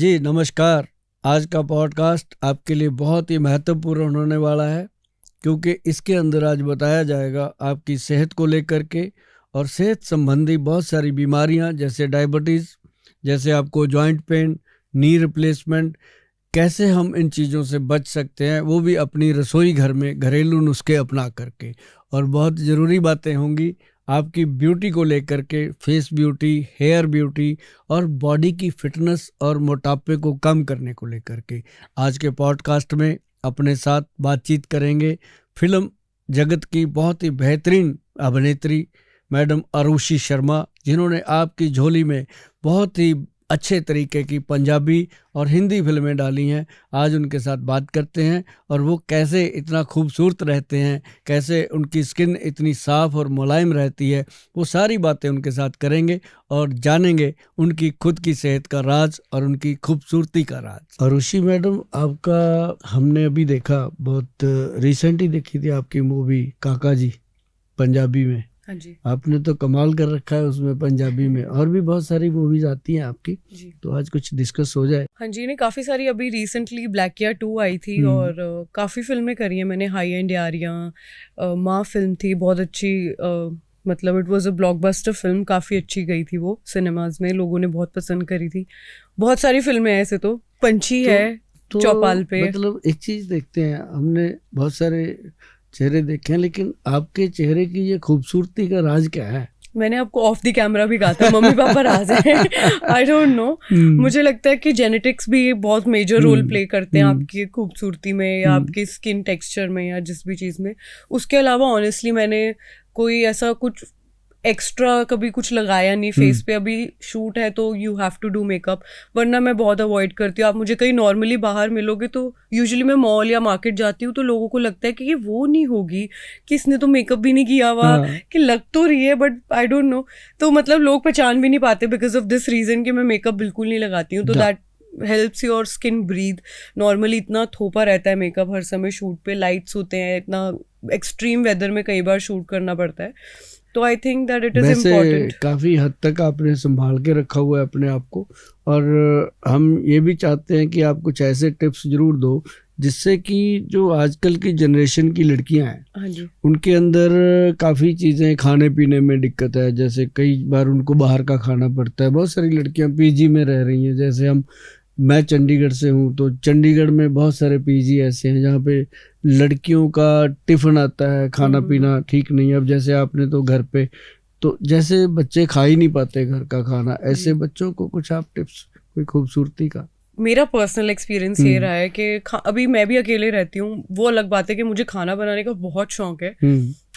जी नमस्कार। आज का पॉडकास्ट आपके लिए बहुत ही महत्वपूर्ण होने वाला है, क्योंकि इसके अंदर आज बताया जाएगा आपकी सेहत को लेकर के और सेहत संबंधी बहुत सारी बीमारियां, जैसे डायबिटीज़, जैसे आपको जॉइंट पेन, नी रिप्लेसमेंट, कैसे हम इन चीज़ों से बच सकते हैं, वो भी अपनी रसोई घर में घरेलू नुस्खे अपना करके। और बहुत ज़रूरी बातें होंगी आपकी ब्यूटी को लेकर के, फेस ब्यूटी, हेयर ब्यूटी और बॉडी की फिटनेस और मोटापे को कम करने को लेकर के। आज के पॉडकास्ट में अपने साथ बातचीत करेंगे फिल्म जगत की बहुत ही बेहतरीन अभिनेत्री मैडम अरुषि शर्मा, जिन्होंने आपकी झोली में बहुत ही अच्छे तरीके की पंजाबी और हिंदी फिल्में डाली हैं। आज उनके साथ बात करते हैं और वो कैसे इतना खूबसूरत रहते हैं, कैसे उनकी स्किन इतनी साफ़ और मुलायम रहती है, वो सारी बातें उनके साथ करेंगे और जानेंगे उनकी खुद की सेहत का राज और उनकी खूबसूरती का राज। अरुषि मैडम, आपका हमने अभी देखा, बहुत रिसेंटली देखी थी आपकी मूवी काका जी पंजाबी में। हाँ जी। आपने तो कमाल कर रखा है उसमें पंजाबी में, और भी बहुत सारी मूवीज आती हैं आपकी जी। तो आज कुछ डिस्कस हो जाए। हाँ जी, ने काफ़ी सारी अभी रिसेंटली ब्लैकिया 2 आई थी और काफ़ी फिल्में करी हैं मैंने। हाई एंड यारियाँ, माँ फिल्म थी बहुत अच्छी, मतलब it was a blockbuster film, काफ़ी अच्छी गई थी वो सिनेमाज में, लोगों ने बहुत पसंद करी थी। बहुत सारी फिल्में ऐसे तो पंछी है चौपाल पे। मतलब एक चीज़ देखते हैं, हमने बहुत सारे चेहरे देखे हैं, लेकिन आपके चेहरे की ये खूबसूरती का राज क्या है? मैंने आपको ऑफ द कैमरा भी कहा था, मम्मी पापा राज हैं। आई डोंट नो, मुझे लगता है कि जेनेटिक्स भी बहुत मेजर रोल प्ले करते हैं आपकी खूबसूरती में या आपकी स्किन टेक्सचर में या जिस भी चीज़ में। उसके अलावा ऑनेस्टली मैंने कोई ऐसा कुछ एक्स्ट्रा कभी कुछ लगाया नहीं फेस पे। अभी शूट है तो you have to do makeup, वरना मैं बहुत अवॉइड करती हूँ। आप मुझे कहीं नॉर्मली बाहर मिलोगे तो यूजुअली मैं मॉल या मार्केट जाती हूँ तो लोगों को लगता है कि ये वो नहीं होगी कि इसने तो मेकअप भी नहीं किया हुआ, कि लग तो रही है बट आई डोंट नो। तो मतलब लोग पहचान भी नहीं पाते बिकॉज ऑफ दिस रीजन कि मैं मेकअप बिल्कुल नहीं लगाती हूँ। तो that helps your skin breathe. Normally इतना थोपा रहता है मेकअप हर समय, शूट पे लाइट्स होते हैं, इतना एक्सट्रीम वेदर में कई बार शूट करना पड़ता है, तो I think that it is important. काफ़ी हद तक आपने संभाल के रखा हुआ है अपने आप को, और हम ये भी चाहते हैं कि आप कुछ ऐसे टिप्स जरूर दो जिससे कि जो आजकल की जनरेशन की लड़कियां हैं, हाँ जी, उनके अंदर काफ़ी चीज़ें खाने पीने में दिक्कत है। जैसे कई बार उनको बाहर का खाना पड़ता है। बहुत सारी लड़कियां पीजी में रह रही हैं। जैसे मैं चंडीगढ़ से हूँ, तो चंडीगढ़ में बहुत सारे पीजी ऐसे हैं जहाँ पे लड़कियों का टिफ़िन आता है, खाना पीना ठीक नहीं है। अब जैसे आपने तो घर पे, तो जैसे बच्चे खा ही नहीं पाते घर का खाना, ऐसे बच्चों को कुछ आप टिप्स, कोई खूबसूरती का? मेरा पर्सनल एक्सपीरियंस ये रहा है कि अभी मैं भी अकेले रहती हूँ। वो अलग बात है कि मुझे खाना बनाने का बहुत शौक है,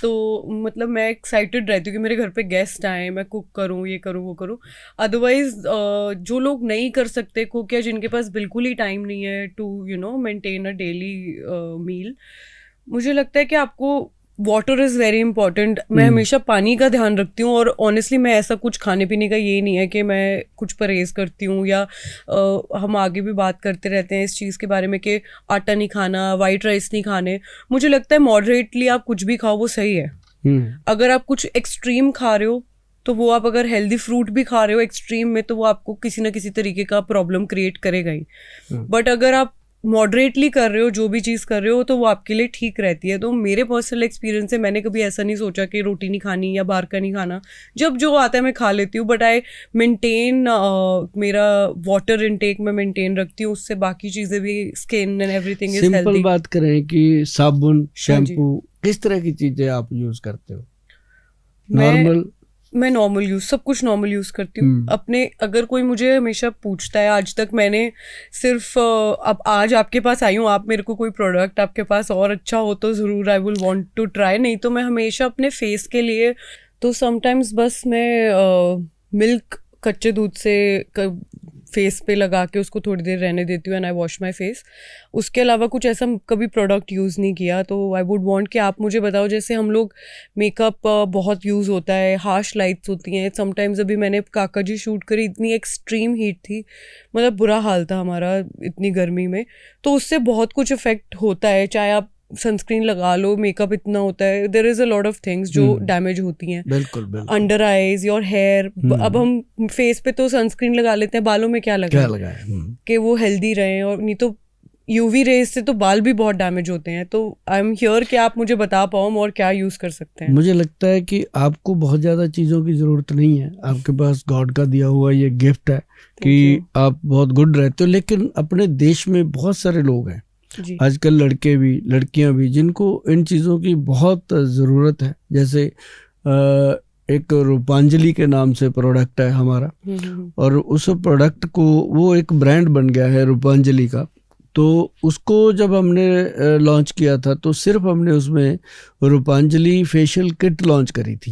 तो मतलब मैं एक्साइटेड रहती हूँ कि मेरे घर पे गेस्ट आए, मैं कुक करूँ, ये करूँ वो करूँ। अदरवाइज जो लोग नहीं कर सकते कुक या जिनके पास बिल्कुल ही टाइम नहीं है to maintain a daily meal, मुझे लगता है कि आपको वाटर इज़ वेरी इंपॉर्टेंट। मैं हमेशा पानी का ध्यान रखती हूँ, और ऑनेस्टली मैं ऐसा कुछ खाने पीने का ये नहीं है कि मैं कुछ परहेज करती हूँ या हम आगे भी बात करते रहते हैं इस चीज़ के बारे में कि आटा नहीं खाना, वाइट राइस नहीं खाने। मुझे लगता है मॉडरेटली आप कुछ भी खाओ वो सही है। अगर आप कुछ एक्सट्रीम खा रहे हो तो वो, आप अगर हेल्दी फ्रूट भी खा रहे हो एक्सट्रीम में, तो वो आपको किसी ना किसी तरीके का प्रॉब्लम क्रिएट करेगा ही। बट अगर आप मॉडरेटली कर रहे हो, जो भी चीज़ कर रहे हो, तो वो आपके लिए ठीक रहती है। तो मेरे पर्सनल एक्सपीरियंस से मैंने कभी ऐसा नहीं सोचा कि रोटी नहीं खानी या बाहर का नहीं खाना। जब जो आता है मैं खा लेती हूँ, बट आई मेंटेन मेरा वाटर इनटेक मैं मेंटेन रखती हूँ, उससे बाकी चीज़ें भी, skin and everything is healthy. Simple बात करें कि साबुन, शैम्पू, किस तरह की चीज़ें आप यूज़ करते हो? नॉर्मल? मैं नॉर्मल यूज़, सब कुछ नॉर्मल यूज़ करती हूँ अपने। अगर कोई मुझे हमेशा पूछता है, आज तक मैंने सिर्फ अब आज आपके पास आई हूँ, आप मेरे को कोई प्रोडक्ट आपके पास और अच्छा हो तो ज़रूर I will want to try, नहीं तो मैं हमेशा अपने फेस के लिए तो समटाइम्स बस मैं मिल्क कच्चे दूध से फेस पे लगा के उसको थोड़ी देर रहने देती हूँ and I wash my face. उसके अलावा कुछ ऐसा कभी प्रोडक्ट यूज़ नहीं किया। तो आई वुड वांट कि आप मुझे बताओ, जैसे हम लोग मेकअप बहुत यूज़ होता है, हार्श लाइट्स होती हैं समटाइम्स। अभी मैंने काका जी शूट करी, इतनी एक्सट्रीम हीट थी, मतलब बुरा हाल था हमारा इतनी गर्मी में, तो उससे बहुत कुछ इफ़ेक्ट होता है। चाहे आप सनस्क्रीन लगा लो, मेकअप इतना होता है, there is a lot of things जो डैमेज होती हैं। बिल्कुल बिल्कुल। अंडर आईज, योर हेयर, अब हम फेस पे तो सनस्क्रीन लगा लेते हैं, बालों में क्या लगाए कि वो हेल्दी रहें, और नहीं तो यूवी रेज से तो बाल भी बहुत डैमेज होते हैं। तो आई एम हियर कि आप मुझे बता पाओ और क्या यूज कर सकते हैं। मुझे लगता है कि आपको बहुत ज्यादा चीजों की जरूरत नहीं है, आपके पास गॉड का दिया हुआ ये गिफ्ट है कि आप बहुत गुड रहते हो। लेकिन अपने देश में बहुत सारे लोग हैं आजकल, लड़के भी लड़कियां भी, जिनको इन चीजों की बहुत जरूरत है। जैसे एक रूपांजलि के नाम से प्रोडक्ट है हमारा, और उस प्रोडक्ट को, वो एक ब्रांड बन गया है रूपांजलि का। तो उसको जब हमने लॉन्च किया था तो सिर्फ हमने उसमें रूपांजलि फेशियल किट लॉन्च करी थी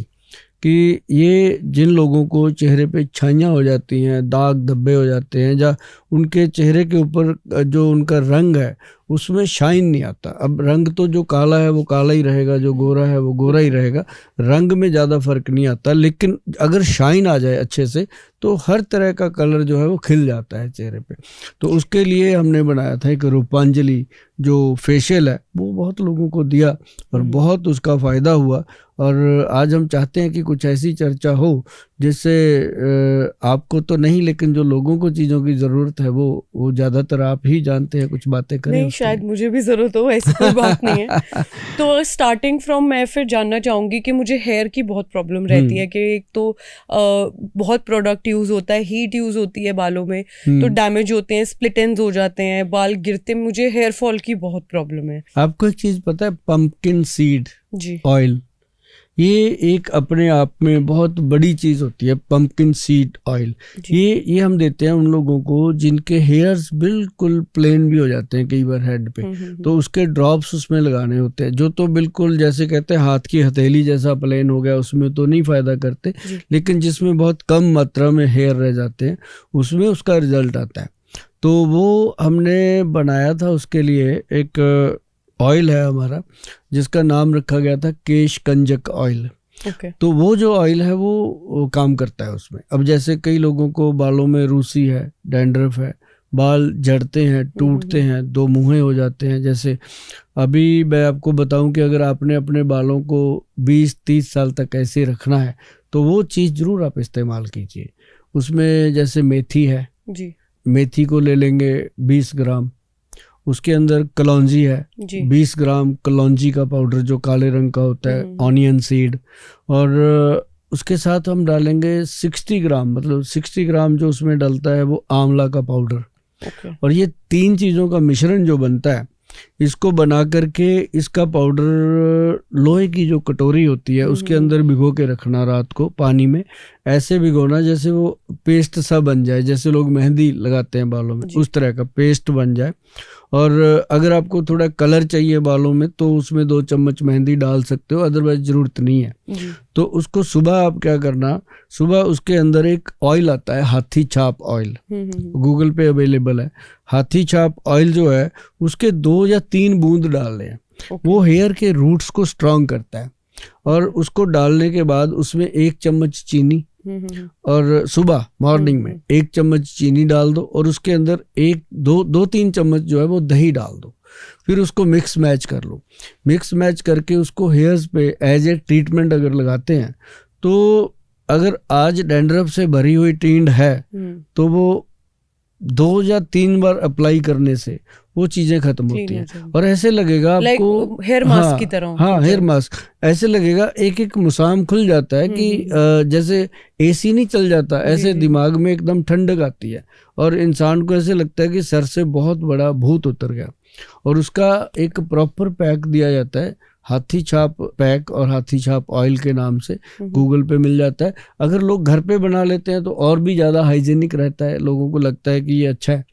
कि ये जिन लोगों को चेहरे पे छाइयाँ हो जाती हैं, दाग धब्बे हो जाते हैं, या उनके चेहरे के ऊपर जो उनका रंग है उसमें शाइन नहीं आता। अब रंग तो जो काला है वो काला ही रहेगा, जो गोरा है वो गोरा ही रहेगा, रंग में ज़्यादा फर्क नहीं आता। लेकिन अगर शाइन आ जाए अच्छे से तो हर तरह का कलर जो है वो खिल जाता है चेहरे पे। तो उसके लिए हमने बनाया था एक रूपांजलि जो फेशियल है, वो बहुत लोगों को दिया और बहुत उसका फ़ायदा हुआ। और आज हम चाहते हैं कि कुछ ऐसी चर्चा हो जिससे आपको तो नहीं, लेकिन जो लोगों को चीज़ों की ज़रूरत है वो ज़्यादातर आप ही जानते हैं, कुछ बातें करें। नहीं, शायद मुझे भी ज़रूरत हो, ऐसी कोई बात नहीं है। तो स्टार्टिंग फ्रॉम मैं फिर जानना चाहूँगी कि मुझे हेयर की बहुत प्रॉब्लम रहती है कि एक तो बहुत प्रोडक्ट यूज़ होता है, हीट यूज़ होती है बालों में, तो डैमेज होते हैं, स्प्लिट एंड्स हो जाते हैं, बाल गिरते, मुझे हेयर फॉल की बहुत प्रॉब्लम है। आपको एक चीज़ पता है, पंपकिन सीड ऑयल, ये एक अपने आप में बहुत बड़ी चीज़ होती है। पंपकिन सीड ऑयल ये हम देते हैं उन लोगों को जिनके हेयर्स बिल्कुल प्लेन भी हो जाते हैं कई बार हेड पे, तो उसके ड्रॉप्स उसमें लगाने होते हैं। जो तो बिल्कुल जैसे कहते हैं हाथ की हथेली जैसा प्लेन हो गया, उसमें तो नहीं फ़ायदा करते, लेकिन जिसमें बहुत कम मात्रा में हेयर रह जाते हैं उसमें उसका रिजल्ट आता है। तो वो हमने बनाया था, उसके लिए एक ऑयल है हमारा जिसका नाम रखा गया था केश कंजक ऑयल। तो वो जो ऑयल है वो काम करता है उसमें। अब जैसे कई लोगों को बालों में रूसी है, डैंड्रफ है, बाल झड़ते हैं, टूटते हैं, दो मुँहे हो जाते हैं। जैसे अभी मैं आपको बताऊं कि अगर आपने अपने बालों को 20-30 साल तक ऐसे रखना है तो वो चीज़ ज़रूर आप इस्तेमाल कीजिए। उसमें जैसे मेथी है जी, मेथी को ले लेंगे 20 ग्राम, उसके अंदर कलौंजी है 20 ग्राम, कलौंजी का पाउडर जो काले रंग का होता है, ऑनियन सीड, और उसके साथ हम डालेंगे 60 ग्राम, मतलब 60 ग्राम जो उसमें डलता है वो आंवला का पाउडर। और ये 3 चीज़ों का मिश्रण जो बनता है, इसको बना करके इसका पाउडर लोहे की जो कटोरी होती है उसके अंदर भिगो के रखना रात को पानी में, ऐसे भिगोना जैसे वो पेस्ट सा बन जाए, जैसे लोग मेहंदी लगाते हैं बालों में उस तरह का पेस्ट बन जाए। और अगर आपको थोड़ा कलर चाहिए बालों में तो उसमें 2 चम्मच मेहंदी डाल सकते हो, अदरवाइज ज़रूरत नहीं है। तो उसको सुबह आप क्या करना, सुबह उसके अंदर एक ऑयल आता है हाथी छाप ऑयल, गूगल पे अवेलेबल है। हाथी छाप ऑयल जो है उसके 2 या 3 बूंद डालने हैं। वो हेयर के रूट्स को स्ट्रॉन्ग करता है। और उसको डालने के बाद उसमें 1 चम्मच चीनी, और सुबह मॉर्निंग में 1 चम्मच चीनी डाल दो, और उसके अंदर 2-3 चम्मच जो है वो दही डाल दो। फिर उसको मिक्स मैच कर लो। मिक्स मैच करके उसको हेयर्स पे एज ए ट्रीटमेंट अगर लगाते हैं तो अगर आज डैंड्रफ से भरी हुई टींड है तो वो 2 या 3 बार अप्लाई करने से वो चीजें खत्म होती हैं। और ऐसे लगेगा आपको हेयर मास्क की तरह। हाँ, हेयर मास्क ऐसे लगेगा, एक मुसाम खुल जाता है कि जैसे एसी नहीं चल जाता, ऐसे दिमाग में एकदम ठंडक आती है और इंसान को ऐसे लगता है कि सर से बहुत बड़ा भूत उतर गया। और उसका एक प्रॉपर पैक दिया जाता है, हाथी छाप पैक और हाथी छाप ऑयल के नाम से गूगल पे मिल जाता है। अगर लोग घर पे बना लेते हैं तो और भी ज़्यादा हाइजीनिक रहता है, लोगों को लगता है कि ये अच्छा है,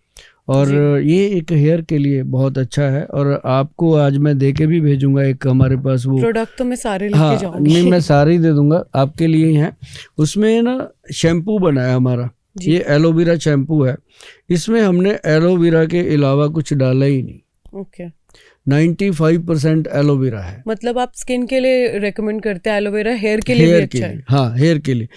और ये एक हेयर के लिए बहुत अच्छा है। और आपको आज मैं दे के भी भेजूंगा एक, हमारे पास वो प्रोडक्ट तो मैं सारे लेके जाऊंगी। नहीं, मैं सारे ही दे दूंगा आपके लिए ही हैं। उसमें ना शैम्पू बनाया हमारा, ये एलोवेरा शैम्पू है। इसमें हमने एलोवेरा के अलावा कुछ डाला ही नहीं। ओके 95% एलोवेरा है। मतलब आप स्किन के लिए रेकमेंड करते हैं एलोवेरा, हेयर के लिए भी अच्छा है? हाँ, हेयर के लिए।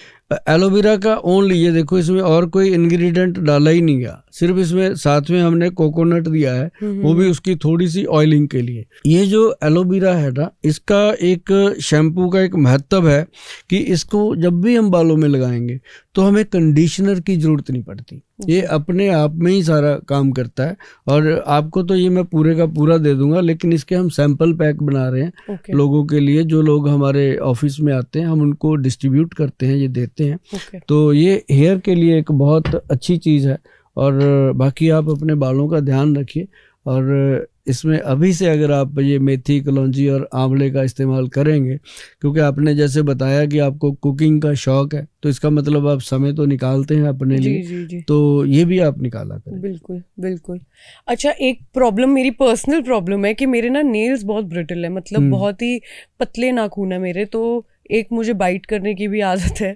एलोवेरा का ओनली, ये देखो इसमें और कोई इंग्रेडिएंट डाला ही नहीं गया, सिर्फ इसमें साथ में हमने कोकोनट दिया है, वो भी उसकी थोड़ी सी ऑयलिंग के लिए। ये जो एलोवेरा है ना, इसका एक शैम्पू का एक महत्व है कि इसको जब भी हम बालों में लगाएंगे तो हमें कंडीशनर की जरूरत नहीं पड़ती, ये अपने आप में ही सारा काम करता है। और आपको तो ये मैं पूरे का पूरा दे दूंगा, लेकिन इसके हम सैंपल पैक बना रहे हैं लोगों के लिए, जो लोग हमारे ऑफिस में आते हैं हम उनको डिस्ट्रीब्यूट करते हैं, ये देते हैं। तो ये हेयर के लिए एक बहुत अच्छी चीज़ है। और बाकी आप अपने बालों का ध्यान रखिए, और इसमें अभी से अगर आप ये मेथी, कलौंजी और आंवले का इस्तेमाल करेंगे, क्योंकि आपने जैसे बताया कि आपको कुकिंग का शौक है, तो इसका मतलब आप समय तो निकालते हैं अपने लिए। जी। तो ये भी आप निकाला करें। बिल्कुल बिल्कुल। अच्छा, एक प्रॉब्लम, मेरी पर्सनल प्रॉब्लम है कि मेरे ना नेल्स बहुत ब्रिटल है, मतलब बहुत ही पतले नाखून है मेरे, तो एक मुझे बाइट करने की भी आदत है,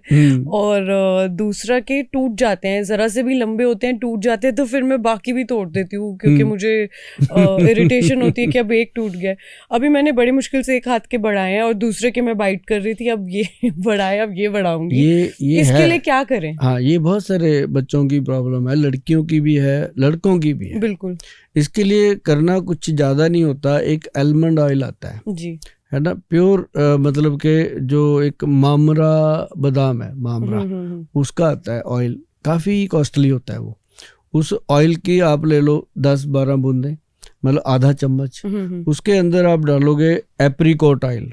और दूसरा के टूट जाते हैं, जरा से भी लंबे होते हैं टूट जाते हैं, तो फिर मैं बाकी भी तोड़ देती हूँ, क्योंकि मुझे इरिटेशन होती है कि अब एक टूट गया। अभी मैंने बड़ी मुश्किल से एक हाथ के बढ़ाए हैं और दूसरे के मैं बाइट कर रही थी, अब ये बढ़ाए, अब ये बढ़ाऊंगी। ये इसके लिए क्या करें? हाँ, ये बहुत सारे बच्चों की प्रॉब्लम है, लड़कियों की भी है, लड़कों की भी है। बिल्कुल। इसके लिए करना कुछ ज्यादा नहीं होता, एक आलमंड ऑयल आता है जी, है ना, प्योर, मतलब के जो एक मामरा बादाम है, मामरा, उसका आता है ऑयल, काफ़ी कॉस्टली होता है वो। उस ऑयल की आप ले लो 10-12 बूंदें, मतलब आधा चम्मच, उसके अंदर आप डालोगे एप्रीकॉट ऑयल।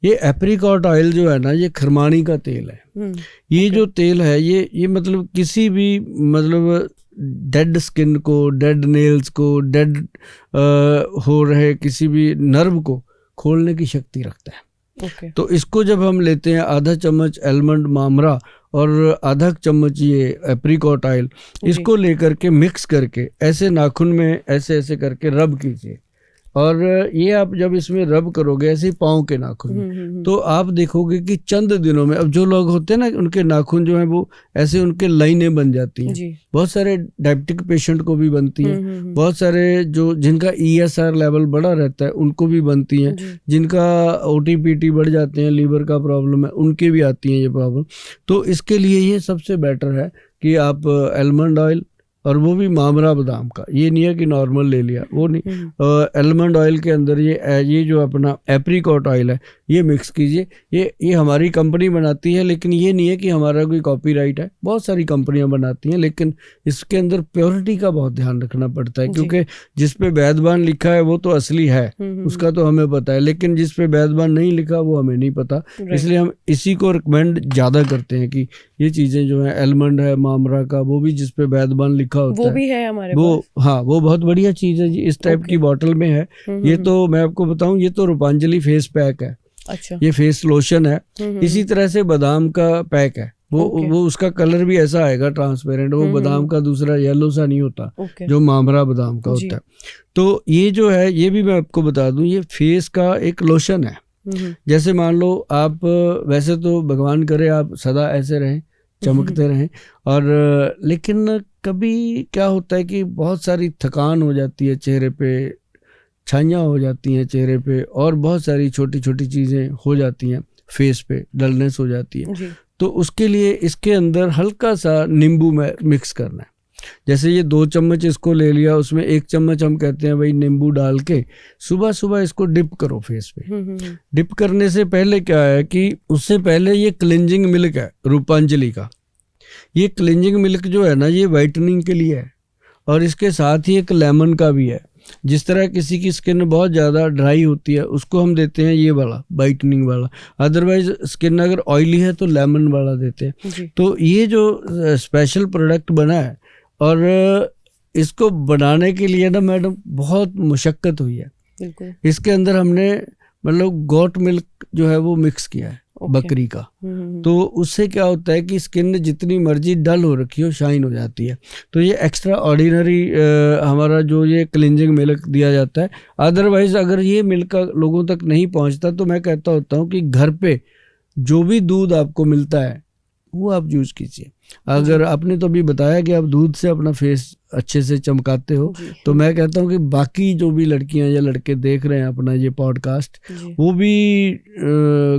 ये एप्रीकॉट ऑयल जो है ना, ये खरमानी का तेल है। ये जो तेल है, ये मतलब किसी भी, मतलब डेड स्किन को, डेड नेल्स को, डेड हो रहे किसी भी नर्व को खोलने की शक्ति रखता है। तो इसको जब हम लेते हैं, आधा चम्मच आलमंड मामरा और आधा चम्मच ये एप्रीकॉट ऑयल, इसको लेकर के मिक्स करके ऐसे नाखून में ऐसे ऐसे करके रब कीजिए। और ये आप जब इसमें रब करोगे ऐसे पाँव के नाखून में, तो आप देखोगे कि चंद दिनों में, अब जो लोग होते हैं ना, उनके नाखून जो है वो ऐसे उनके लाइनें बन जाती हैं। बहुत सारे डायबिटिक पेशेंट को भी बनती हैं, बहुत सारे जो जिनका ESR लेवल बड़ा रहता है उनको भी बनती हैं, जिनका OTPT बढ़ जाते हैं, लीवर का प्रॉब्लम है, उनके भी आती हैं ये प्रॉब्लम। तो इसके लिए ये सबसे बेटर है कि आप आलमंड ऑयल, और वो भी मामरा बादाम का, ये नहीं है कि नॉर्मल ले लिया, वो नहीं, आलमंड ऑयल के अंदर ये जो अपना एप्रीकॉट ऑयल है ये मिक्स कीजिए। ये हमारी कंपनी बनाती है, लेकिन ये नहीं है कि हमारा कोई कॉपीराइट है, बहुत सारी कंपनियां बनाती हैं, लेकिन इसके अंदर प्योरिटी का बहुत ध्यान रखना पड़ता है, क्योंकि जिस पे वैद्यवान लिखा है वो तो असली है, उसका तो हमें पता है, लेकिन जिस पे वैद्यवान नहीं लिखा वो हमें नहीं पता। इसलिए हम इसी को रिकमेंड ज़्यादा करते हैं कि ये चीज़ें जो है, आलमंड है, मामरा का, वो भी जिस पे वैद्यवान लिखा होता वो भी है हमारे वो पास। हाँ, वो बहुत बढ़िया चीज़ है जी, इस टाइप की बॉटल में है। ये तो मैं आपको बताऊं, ये तो रूपांजलि फेस पैक है। अच्छा। ये फेस लोशन है। इसी तरह से बादाम का पैक है, वो उसका कलर भी ऐसा आएगा ट्रांसपेरेंट, वो बादाम का दूसरा येलो सा नहीं होता, जो मामरा बादाम का होता है। तो ये जो है, ये भी मैं आपको बता दूं, ये फेस का एक लोशन है। जैसे मान लो आप, वैसे तो भगवान करे आप सदा ऐसे रहें, चमकते रहें, और लेकिन कभी क्या होता है कि बहुत सारी थकान हो जाती है चेहरे पे, छाइयाँ हो जाती हैं चेहरे पे, और बहुत सारी छोटी छोटी चीज़ें हो जाती हैं फेस पे, डलनेस हो जाती है। तो उसके लिए इसके अंदर हल्का सा नींबू में मिक्स करना है। जैसे ये 2 चम्मच इसको ले लिया, उसमें 1 चम्मच हम कहते हैं भाई नींबू डाल के सुबह सुबह इसको डिप करो फेस पे। डिप करने से पहले क्या है कि उससे पहले ये क्लिनजिंग मिल्क है रूपांजलि का। ये क्लिनजिंग मिल्क जो है ना, ये वाइटनिंग के लिए है, और इसके साथ ही एक लेमन का भी है। जिस तरह किसी की स्किन बहुत ज़्यादा ड्राई होती है, उसको हम देते हैं ये वाला वाइटनिंग वाला, अदरवाइज स्किन अगर ऑयली है तो लेमन वाला देते हैं। तो ये जो स्पेशल प्रोडक्ट बना है, और इसको बनाने के लिए ना मैडम बहुत मुशक्क़त हुई है। इसके अंदर हमने मतलब गोट मिल्क जो है वो मिक्स किया है, बकरी का। तो उससे क्या होता है कि स्किन जितनी मर्जी डल हो रखी हो, शाइन हो जाती है। तो ये एक्स्ट्रा ऑर्डिनरी हमारा जो ये क्लिनजिंग मिल्क दिया जाता है। अदरवाइज अगर ये मिल्क लोगों तक नहीं पहुंचता, तो मैं कहता होता हूँ कि घर पे जो भी दूध आपको मिलता है वो आप यूज़ कीजिए। अगर आपने तो अभी बताया कि आप दूध से अपना फेस अच्छे से चमकाते हो, तो मैं कहता हूँ कि बाकी जो भी लड़कियां या लड़के देख रहे हैं अपना ये पॉडकास्ट, वो भी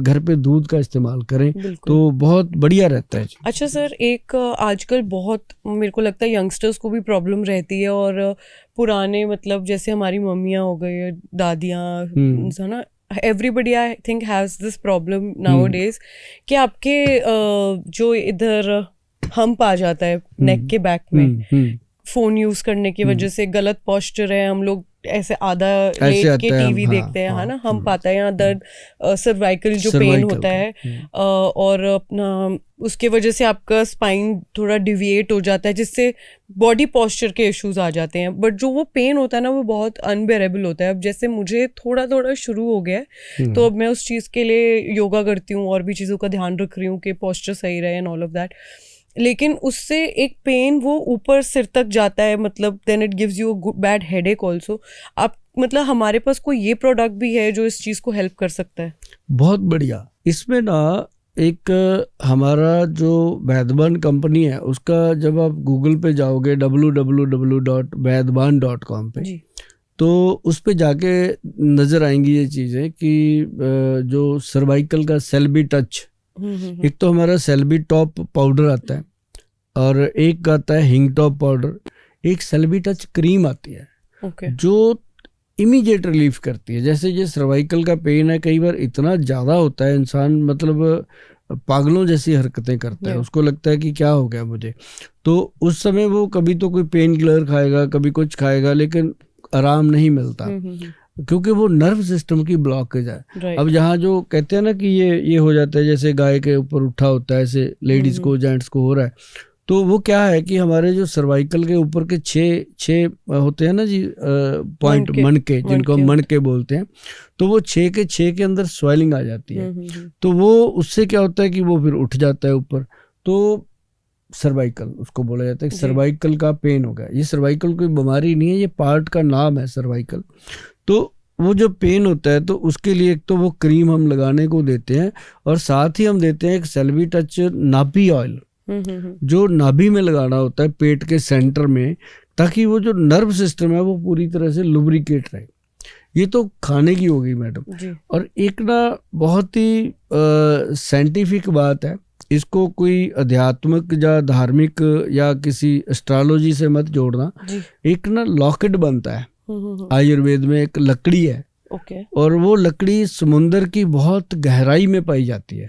घर पे दूध का इस्तेमाल करें तो बहुत बढ़िया रहता है। अच्छा सर, एक आजकल बहुत मेरे को लगता है यंगस्टर्स को भी प्रॉब्लम रहती है, और पुराने मतलब जैसे हमारी मम्मियाँ हो गई, दादियाँ है ना, everybody I think has this problem nowadays कि आपके जो इधर हम्प आ जाता है नेक के बैक में, फोन यूज करने की वजह से गलत पोस्चर है, हम लोग ऐसे आधा लेट के टीवी देखते हैं, है ना, हम्प आता है, यहाँ दर्द, सर्वाइकल जो पेन होता है, और अपना उसके वजह से आपका स्पाइन थोड़ा डिविएट हो जाता है, जिससे बॉडी पोस्चर के इश्यूज आ जाते हैं। बट जो वो पेन होता है ना, वो बहुत अनबेरेबल होता है। अब जैसे मुझे थोड़ा थोड़ा शुरू हो गया है, तो अब मैं उस चीज़ के लिए योगा करती हूँ और भी चीज़ों का ध्यान रख रही हूँ कि पोस्चर सही रहे एंड ऑल ऑफ दैट। लेकिन उससे एक पेन वो ऊपर सिर तक जाता है, मतलब then it gives you a bad headache also. आप मतलब हमारे पास कोई ये प्रोडक्ट भी है जो इस चीज़ को हेल्प कर सकता है? बहुत बढ़िया। इसमें ना एक हमारा जो वैदबान कंपनी है, उसका जब आप गूगल पे जाओगे www.vaidban.com पे, तो उस पे जाके नज़र आएंगी ये चीज़ें कि जो सर्वाइकल का सेल्बी टच, एक तो हमारा सेल्बी टॉप पाउडर आता है, और एक आता है हिंग टॉप पाउडर, एक सेल्बी टच क्रीम आती है, जो इमीडिएट रिलीफ करती है। जैसे ये सर्वाइकल का पेन है, कई बार इतना ज़्यादा होता है, इंसान मतलब पागलों जैसी हरकतें करता है, उसको लगता है कि क्या हो गया मुझे, तो उस समय वो कभी तो कोई पेन किलर खाएगा, कभी कुछ खाएगा, लेकिन आराम नहीं मिलता, क्योंकि वो नर्व सिस्टम की ब्लॉकेज है। अब जहाँ जो कहते हैं ना कि ये हो जाता है, जैसे गाय के ऊपर उठा होता है, ऐसे लेडीज को, जेंट्स को हो रहा है, तो वो क्या है कि हमारे जो सर्वाइकल के ऊपर के छः होते हैं ना जी, पॉइंट, मनके, जिनको हम मनके बोलते हैं, तो वो 6 के अंदर स्वेलिंग आ जाती है, तो वो उससे क्या होता है कि वो फिर उठ जाता है ऊपर, तो सर्वाइकल उसको बोला जाता है। सर्वाइकल का पेन हो गया। ये सर्वाइकल कोई बीमारी नहीं है, ये पार्ट का नाम है सर्वाइकल। तो वो जो पेन होता है, तो उसके लिए एक तो वो क्रीम हम लगाने को देते हैं, और साथ ही हम देते हैं एक सेल्बी टच नाभि ऑयल, जो नाभि में लगाना होता है, पेट के सेंटर में, ताकि वो जो नर्व सिस्टम है वो पूरी तरह से लुब्रिकेट रहे। ये तो खाने की होगी मैडम। और एक ना बहुत ही साइंटिफिक बात है, इसको कोई अध्यात्मिक या धार्मिक या किसी एस्ट्रोलॉजी से मत जोड़ना। एक ना लॉकेट बनता है आयुर्वेद में, एक लकड़ी है, और वो लकड़ी समुंदर की बहुत गहराई में पाई जाती है,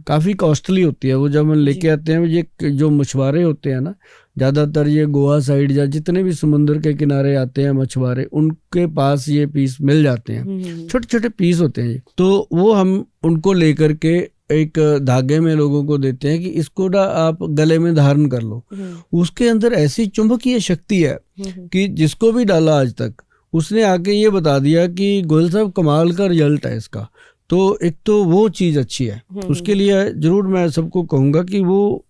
काफी कॉस्टली होती है। वो जब हम लेके आते हैं, ये जो मछुआरे होते हैं ना, ज्यादातर ये गोवा साइड या जितने भी समुंदर के किनारे आते हैं मछुआरे, उनके पास ये पीस मिल जाते हैं, छोटे छोटे पीस होते हैं। तो वो हम उनको लेकर के एक धागे में लोगों को देते हैं कि इसको ना आप गले में धारण कर लो। उसके अंदर ऐसी चुंबकीय शक्ति है कि जिसको भी डाला आज तक, उसने आके ये बता दिया कि गोयल साहब कमाल का रिजल्ट है इसका। तो एक तो वो चीज़ अच्छी है, उसके लिए जरूर मैं सबको कहूँगा कि वो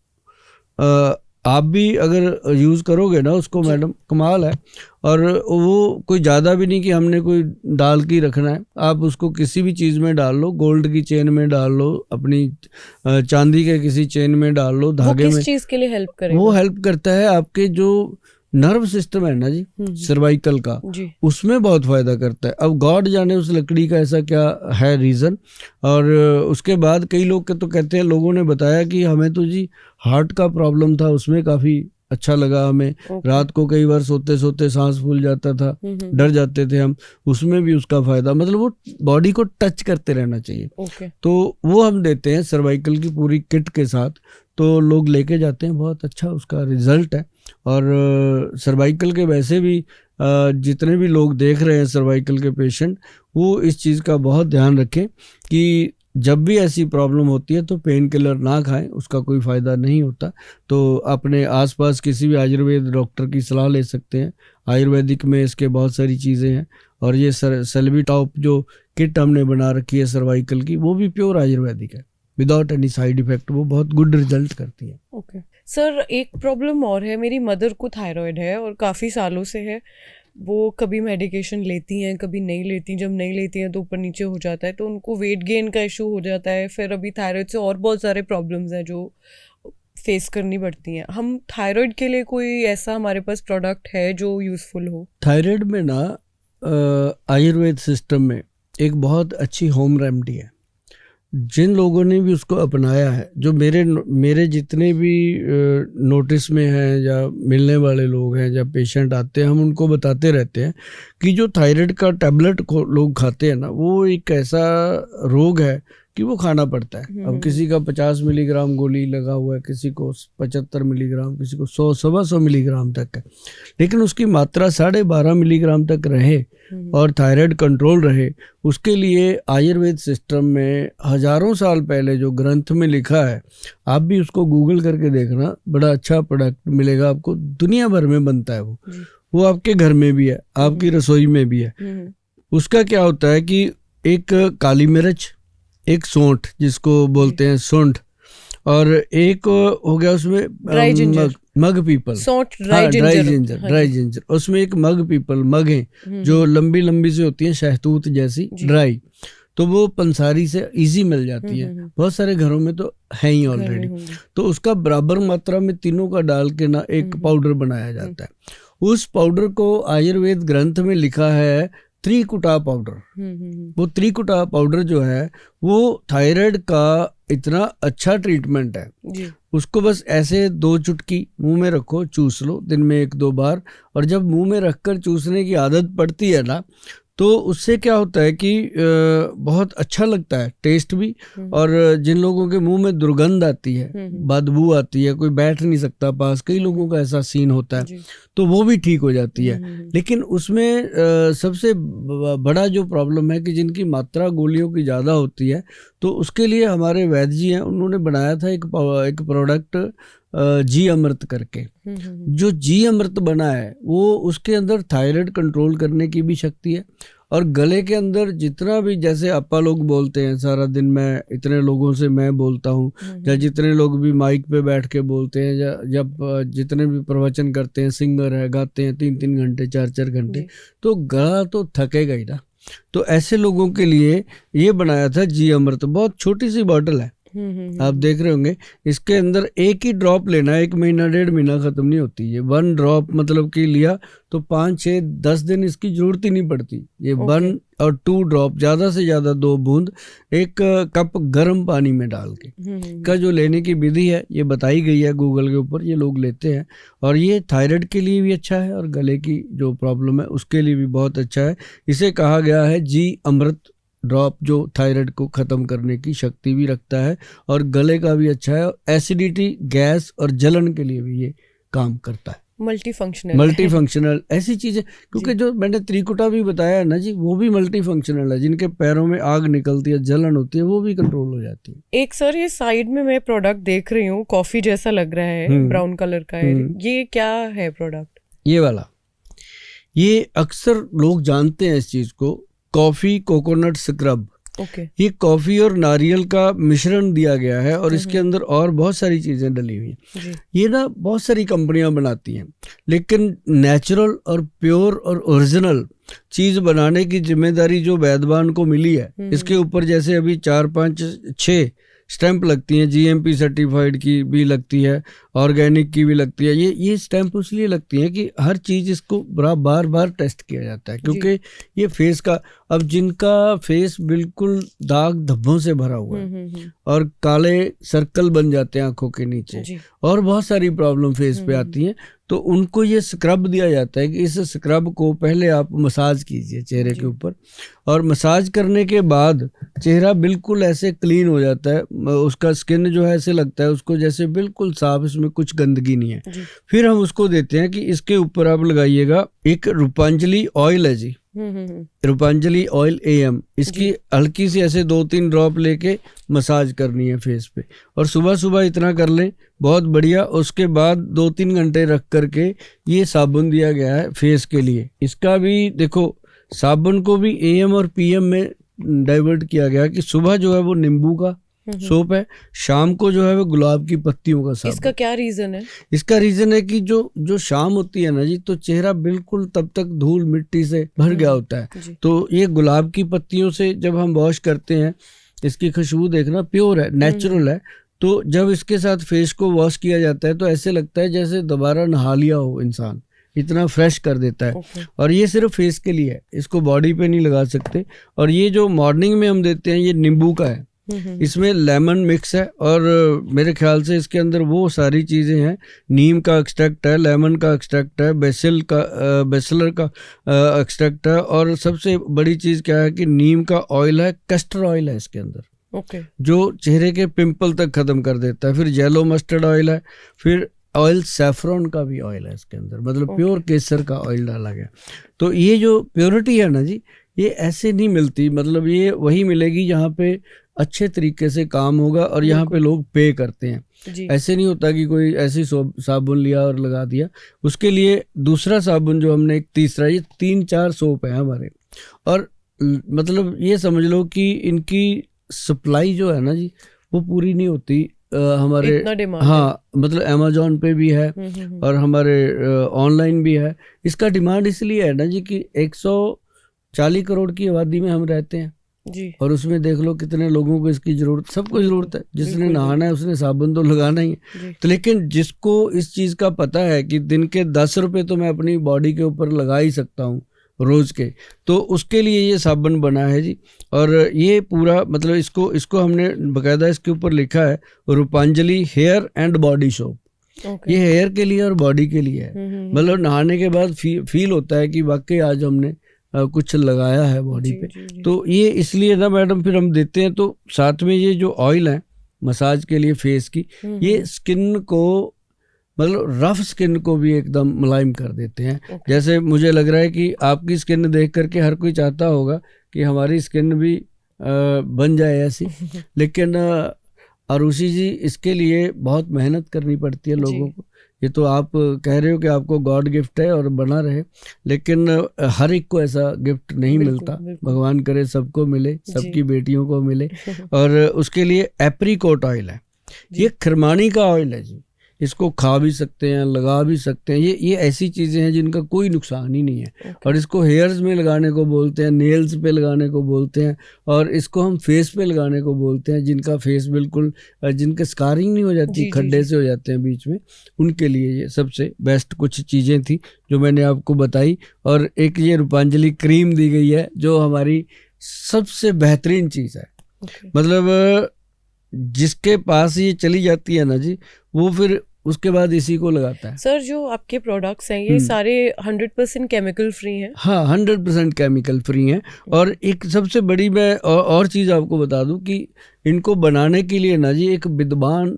आप भी अगर यूज़ करोगे ना उसको मैडम, कमाल है। और वो कोई ज़्यादा भी नहीं कि हमने कोई डाल के रखना है, आप उसको किसी भी चीज़ में डाल लो, गोल्ड की चेन में डाल लो, अपनी चांदी के किसी चेन में डाल लो, धागे में। किस चीज़ के लिए हेल्प करेगा? वो हेल्प करता है आपके जो नर्व सिस्टम है ना जी, सर्वाइकल का, उसमें बहुत फायदा करता है। अब गॉड जाने उस लकड़ी का ऐसा क्या है रीज़न। और उसके बाद कई लोग तो कहते हैं, लोगों ने बताया कि हमें तो जी हार्ट का प्रॉब्लम था, उसमें काफ़ी अच्छा लगा हमें। रात को कई बार सोते सोते सांस फूल जाता था, डर जाते थे हम, उसमें भी उसका फायदा, मतलब वो बॉडी को टच करते रहना चाहिए। तो वो हम देते हैं सर्वाइकल की पूरी किट के साथ, तो लोग लेके जाते हैं, बहुत अच्छा उसका रिजल्ट है। और सर्वाइकल के वैसे भी जितने भी लोग देख रहे हैं सर्वाइकल के पेशेंट, वो इस चीज़ का बहुत ध्यान रखें कि जब भी ऐसी प्रॉब्लम होती है तो पेन किलर ना खाएं, उसका कोई फ़ायदा नहीं होता। तो अपने आसपास किसी भी आयुर्वेद डॉक्टर की सलाह ले सकते हैं। आयुर्वेदिक में इसके बहुत सारी चीज़ें हैं, और ये सेल्बी टॉप जो किट हमने बना रखी है सर्वाइकल की, वो भी प्योर आयुर्वेदिक है, विदाउट एनी साइड इफेक्ट। वो बहुत गुड रिजल्ट करती है। ओके सर, एक प्रॉब्लम और है, मेरी मदर को थायराइड है और काफ़ी सालों से है। वो कभी मेडिकेशन लेती हैं, कभी नहीं लेती। जब नहीं लेती हैं तो ऊपर नीचे हो जाता है, तो उनको वेट गेन का इशू हो जाता है। फिर अभी थायराइड से और बहुत सारे प्रॉब्लम्स हैं जो फेस करनी पड़ती हैं। हम थायराइड के लिए कोई ऐसा हमारे पास प्रोडक्ट है जो यूज़फुल हो? थायराइड में ना आयुर्वेद सिस्टम में एक बहुत अच्छी होम रेमेडी है। जिन लोगों ने भी उसको अपनाया है, जो मेरे जितने भी नोटिस में हैं या मिलने वाले लोग हैं या पेशेंट आते हैं, हम उनको बताते रहते हैं कि जो थायराइड का टैबलेट लोग खाते हैं ना, वो एक ऐसा रोग है कि वो खाना पड़ता है। अब किसी का 50 मिलीग्राम गोली लगा हुआ है, किसी को 75 मिलीग्राम, किसी को 100-125 मिलीग्राम तक है, लेकिन उसकी मात्रा 12.5 मिलीग्राम तक रहे और थायराइड कंट्रोल रहे, उसके लिए आयुर्वेद सिस्टम में हजारों साल पहले जो ग्रंथ में लिखा है, आप भी उसको गूगल करके देखना, बड़ा अच्छा प्रोडक्ट मिलेगा आपको। दुनिया भर में बनता है वो आपके घर में भी है, आपकी रसोई में भी है। उसका क्या होता है कि एक काली मिर्च, एक सौंठ जिसको बोलते हैं सौंठ, और एक हो गया उसमें मग पीपल, ड्राई जिंजर, उसमें एक मग पीपल, मग है जो लंबी लंबी से होती है, शहतूत जैसी ड्राई, तो वो पंसारी से इजी मिल जाती है, बहुत सारे घरों में तो है ही ऑलरेडी। तो उसका बराबर मात्रा में तीनों का डाल के ना एक पाउडर बनाया जाता है। उस पाउडर को आयुर्वेद ग्रंथ में लिखा है त्रिकुटा पाउडर। वो त्रिकुटा पाउडर जो है वो थायराइड का इतना अच्छा ट्रीटमेंट है जी। उसको बस ऐसे 2 चुटकी मुंह में रखो, चूस लो दिन में 1-2 बार, और जब मुंह में रखकर चूसने की आदत पड़ती है ना, तो उससे क्या होता है कि बहुत अच्छा लगता है टेस्ट भी, और जिन लोगों के मुंह में दुर्गंध आती है, बदबू आती है, कोई बैठ नहीं सकता पास, कई लोगों का ऐसा सीन होता है, तो वो भी ठीक हो जाती है। लेकिन उसमें सबसे बड़ा जो प्रॉब्लम है कि जिनकी मात्रा गोलियों की ज़्यादा होती है, तो उसके लिए हमारे वैद्य जी हैं, उन्होंने बनाया था एक प्रोडक्ट जी अमृत करके। जो जी अमृत बना है वो उसके अंदर थायराइड कंट्रोल करने की भी शक्ति है, और गले के अंदर जितना भी, जैसे आपा लोग बोलते हैं सारा दिन, मैं इतने लोगों से मैं बोलता हूँ, या जितने लोग भी माइक पे बैठ के बोलते हैं, या जब जितने भी प्रवचन करते हैं, सिंगर है, गाते हैं 3-3 घंटे 4-4 घंटे, तो गला तो थकेगा ही ना। तो ऐसे लोगों के लिए ये बनाया था जी अमृत। बहुत छोटी सी बॉटल है, आप देख रहे होंगे, इसके अंदर एक ही ड्रॉप लेना है, 1 महीना 1.5 महीना खत्म नहीं होती ये। 1 ड्रॉप मतलब कि लिया तो 5-6-10 दिन इसकी जरूरत ही नहीं पड़ती। ये 1 और 2 ड्रॉप, ज्यादा से ज्यादा 2 बूंद 1 कप गर्म पानी में डाल के का जो लेने की विधि है ये बताई गई है गूगल के ऊपर, ये लोग लेते हैं, और ये थायराइड के लिए भी अच्छा है और गले की जो प्रॉब्लम है उसके लिए भी बहुत अच्छा है। इसे कहा गया है जी अमृत ड्रॉप, जो थायराइड को ख़त्म करने की शक्ति भी रखता है और गले का भी अच्छा है, और एसिडिटी, गैस और जलन के लिए भी ये काम करता है। मल्टी फंक्शनल ऐसी चीज़ें, क्योंकि जो मैंने त्रिकुटा भी बताया है ना जी, वो भी मल्टी फंक्शनल है। जिनके पैरों में आग निकलती है, जलन होती है, वो भी कंट्रोल हो जाती है। एक सर ये साइड में मैं प्रोडक्ट देख रही हूँ, कॉफी जैसा लग रहा है, ब्राउन कलर का है, ये क्या है प्रोडक्ट? ये वाला, ये अक्सर लोग जानते हैं इस चीज़ को, कॉफी कोकोनट स्क्रब। ये कॉफी और नारियल का मिश्रण दिया गया है, और इसके अंदर और बहुत सारी चीजें डली हुई हैं। ये ना बहुत सारी कंपनियां बनाती हैं, लेकिन नेचुरल और प्योर और ओरिजिनल चीज बनाने की जिम्मेदारी जो वैद्यवान को मिली है, इसके ऊपर जैसे अभी 4-5-6 स्टैंप लगती हैं, जीएमपी सर्टिफाइड की भी लगती है, ऑर्गेनिक की भी लगती है। ये स्टैंप इसलिए लगती है कि हर चीज़ इसको बार बार टेस्ट किया जाता है, क्योंकि ये फेस का, अब जिनका फेस बिल्कुल दाग धब्बों से भरा हुआ है और काले सर्कल बन जाते हैं आंखों के नीचे, और बहुत सारी प्रॉब्लम फेस पे आती हैं, तो उनको ये स्क्रब दिया जाता है कि इस स्क्रब को पहले आप मसाज कीजिए चेहरे के ऊपर, और मसाज करने के बाद चेहरा बिल्कुल ऐसे क्लीन हो जाता है, उसका स्किन जो है ऐसे लगता है उसको जैसे बिल्कुल साफ, इसमें कुछ गंदगी नहीं है। फिर हम उसको देते हैं कि इसके ऊपर आप लगाइएगा एक रूपांजलि ऑयल है जी, रूपांजलि ऑयल AM, इसकी हल्की सी ऐसे 2-3 ड्रॉप लेके मसाज करनी है फेस पे, और सुबह सुबह इतना कर लें, बहुत बढ़िया। उसके बाद 2-3 घंटे रख करके ये साबुन दिया गया है फेस के लिए। इसका भी देखो, साबुन को भी AM और PM में डाइवर्ट किया गया कि सुबह जो है वो नींबू का सोप है, शाम को जो है वो गुलाब की पत्तियों का साबुन। इसका क्या रीजन है? इसका रीजन है कि जो शाम होती है ना जी, तो चेहरा बिल्कुल तब तक धूल मिट्टी से भर गया होता है, तो ये गुलाब की पत्तियों से जब हम वॉश करते हैं, इसकी खुशबू देखना प्योर है, नेचुरल है, तो जब इसके साथ फेस को वॉश किया जाता है तो ऐसे लगता है जैसे दोबारा नहा लिया हो इंसान, इतना फ्रेश कर देता है। और ये सिर्फ फेस के लिए है, इसको बॉडी पे नहीं लगा सकते। और ये जो मॉर्निंग में हम देते हैं ये नींबू का है, इसमें लेमन मिक्स है और मेरे ख्याल से इसके अंदर वो सारी चीज़ें हैं, नीम का एक्सट्रैक्ट है, लेमन का एक्सट्रैक्ट है, बेसिलर का एक्सट्रैक्ट है, और सबसे बड़ी चीज़ क्या है कि नीम का ऑयल है, कैस्टर ऑयल है इसके अंदर, जो चेहरे के पिंपल तक ख़त्म कर देता है। फिर येलो मस्टर्ड ऑयल है, फिर ऑयल सैफरॉन का भी ऑयल है इसके अंदर, मतलब प्योर केसर का ऑयल डाला गया। तो ये जो प्योरिटी है ना जी, ये ऐसे नहीं मिलती, मतलब ये वही मिलेगी जहाँ पे अच्छे तरीके से काम होगा और यहाँ पे लोग पे करते हैं। ऐसे नहीं होता कि कोई ऐसी साबुन लिया और लगा दिया। उसके लिए दूसरा साबुन जो हमने एक तीसरा, ये 3-4 सोप है हमारे, और मतलब ये समझ लो कि इनकी सप्लाई जो है ना जी वो पूरी नहीं होती हमारे, हाँ मतलब अमेजोन पे भी है और हमारे ऑनलाइन भी है। इसका डिमांड इसलिए है ना जी कि 140 करोड़ की आबादी में हम रहते हैं जी, और उसमें देख लो कितने लोगों को इसकी जरूरत, सबको जरूरत है। जिसने नहाना है उसने साबुन तो लगाना ही है। तो लेकिन जिसको इस चीज़ का पता है कि दिन के 10 रुपये तो मैं अपनी बॉडी के ऊपर लगा ही सकता हूँ रोज के, तो उसके लिए ये साबुन बना है जी। और ये पूरा मतलब इसको हमने बकायदा इसके ऊपर लिखा है Rupanjali hair and body soap. ये हेयर के लिए और बॉडी के लिए है, मतलब नहाने के बाद फील होता है कि वाकई आज हमने कुछ लगाया है बॉडी पे। तो ये इसलिए ना मैडम फिर हम देते हैं। तो साथ में ये जो ऑयल है मसाज के लिए फेस की, ये स्किन को मतलब रफ स्किन को भी एकदम मुलायम कर देते हैं। जैसे मुझे लग रहा है कि आपकी स्किन देख करके हर कोई चाहता होगा कि हमारी स्किन भी बन जाए ऐसी, लेकिन आरुषि जी इसके लिए बहुत मेहनत करनी पड़ती है लोगों को। ये तो आप कह रहे हो कि आपको गॉड गिफ्ट है और बना रहे, लेकिन हर एक को ऐसा गिफ्ट नहीं मिलता। भगवान करे सबको मिले, सबकी बेटियों को मिले। और उसके लिए एप्रीकोट ऑयल है, ये खरमानी का ऑयल है जी। इसको खा भी सकते हैं, लगा भी सकते हैं। ये ऐसी चीज़ें हैं जिनका कोई नुकसान ही नहीं है। और इसको हेयर्स में लगाने को बोलते हैं, नेल्स पे लगाने को बोलते हैं, और इसको हम फेस पे लगाने को बोलते हैं। जिनका फेस बिल्कुल, जिनके स्कारिंग नहीं हो जाती, खड्डे से हो जाते हैं बीच में, उनके लिए ये सबसे बेस्ट कुछ चीज़ें थी जो मैंने आपको बताई। और एक ये रूपांजलि क्रीम दी गई है जो हमारी सबसे बेहतरीन चीज़ है। मतलब जिसके पास ये चली जाती है ना जी, वो फिर उसके बाद इसी को लगाता है। सर जो आपके प्रोडक्ट्स हैं ये सारे 100% केमिकल फ्री हैं? हाँ, 100% केमिकल फ्री हैं। और एक सबसे बड़ी मैं और चीज़ आपको बता दूं कि इनको बनाने के लिए ना जी एक विद्वान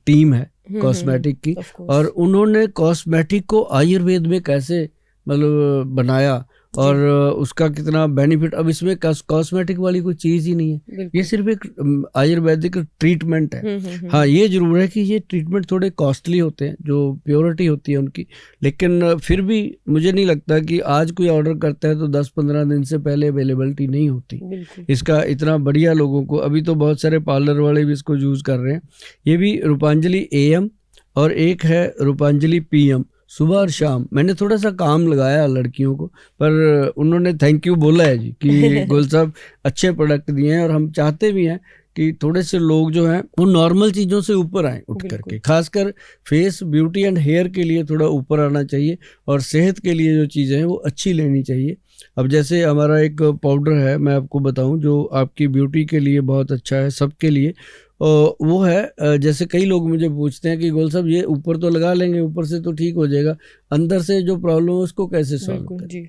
टीम है कॉस्मेटिक की, और उन्होंने कॉस्मेटिक को आयुर्वेद में कैसे मतलब बनाया और उसका कितना बेनिफिट। अब इसमें कॉस्मेटिक वाली कोई चीज़ ही नहीं है, ये सिर्फ एक आयुर्वेदिक ट्रीटमेंट है। हाँ, ये जरूर है कि ये ट्रीटमेंट थोड़े कॉस्टली होते हैं, जो प्योरिटी होती है उनकी, लेकिन फिर भी मुझे नहीं लगता कि आज कोई ऑर्डर करता है तो 10-15 दिन से पहले अवेलेबिलिटी नहीं होती इसका। इतना बढ़िया लोगों को, अभी तो बहुत सारे पार्लर वाले भी इसको यूज़ कर रहे हैं। ये भी रूपांजलि AM और एक है रूपांजलि PM, सुबह और शाम। मैंने थोड़ा सा काम लगाया लड़कियों को, पर उन्होंने थैंक यू बोला है जी कि गोल साहब अच्छे प्रोडक्ट दिए हैं। और हम चाहते भी हैं कि थोड़े से लोग जो हैं वो नॉर्मल चीज़ों से ऊपर आएँ उठ करके, खासकर फेस ब्यूटी एंड हेयर के लिए थोड़ा ऊपर आना चाहिए, और सेहत के लिए जो चीज़ें हैं वो अच्छी लेनी चाहिए। अब जैसे हमारा एक पाउडर है, मैं आपको बताऊं, जो आपकी ब्यूटी के लिए बहुत अच्छा है, सबके लिए। वो है, जैसे कई लोग मुझे पूछते हैं कि गोल साहब ये ऊपर तो लगा लेंगे, ऊपर से तो ठीक हो जाएगा, अंदर से जो प्रॉब्लम है उसको कैसे सॉल्व करें।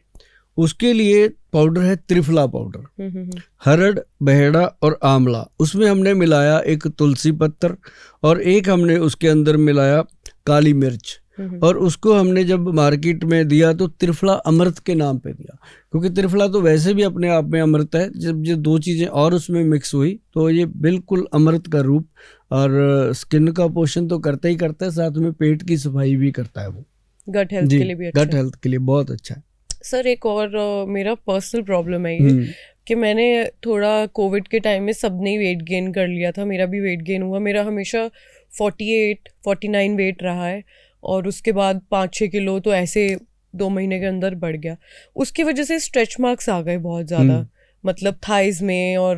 उसके लिए पाउडर है त्रिफला पाउडर, हरड़, बहेड़ा और आंवला। उसमें हमने मिलाया एक तुलसी पत्तर, और एक हमने उसके अंदर मिलाया काली मिर्च, और उसको हमने जब मार्केट में दिया तो त्रिफला अमृत के नाम पे दिया, क्योंकि त्रिफला तो वैसे भी अपने आप में अमृत है। जब ये दो चीज़ें और उसमें मिक्स हुई तो ये बिल्कुल अमृत का रूप, और स्किन का पोषण तो करता ही करता है, साथ में पेट की सफाई भी करता है। वो गट हेल्थ के लिए भी अच्छा है। गट हेल्थ के लिए बहुत अच्छा है। सर एक और मेरा पर्सनल प्रॉब्लम है ये कि मैंने थोड़ा कोविड के टाइम में सबने वेट गेन कर लिया था, मेरा भी वेट गेन हुआ। मेरा हमेशा 48-49 वेट रहा है, और उसके बाद 5-6 किलो तो ऐसे 2 महीने के अंदर बढ़ गया। उसकी वजह से स्ट्रेच मार्क्स आ गए बहुत ज़्यादा, मतलब थाइज में और